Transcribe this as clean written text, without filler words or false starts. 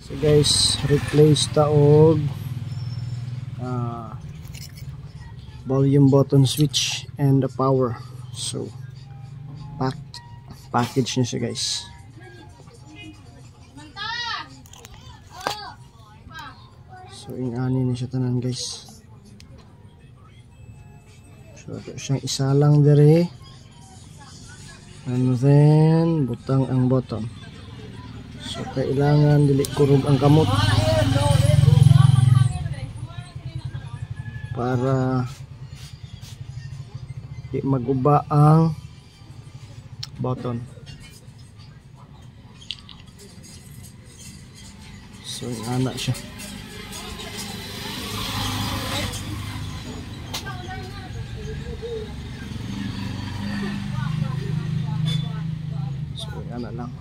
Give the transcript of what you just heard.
So guys, replace taog volume button switch and the power. So package niya siya guys. So ingani na siya tanan guys. So ito siyang isa lang dire, and then butang ang button. So kailangan dili kurog ang kamot para di maguba ang button. So ingana siya. So ingana lang.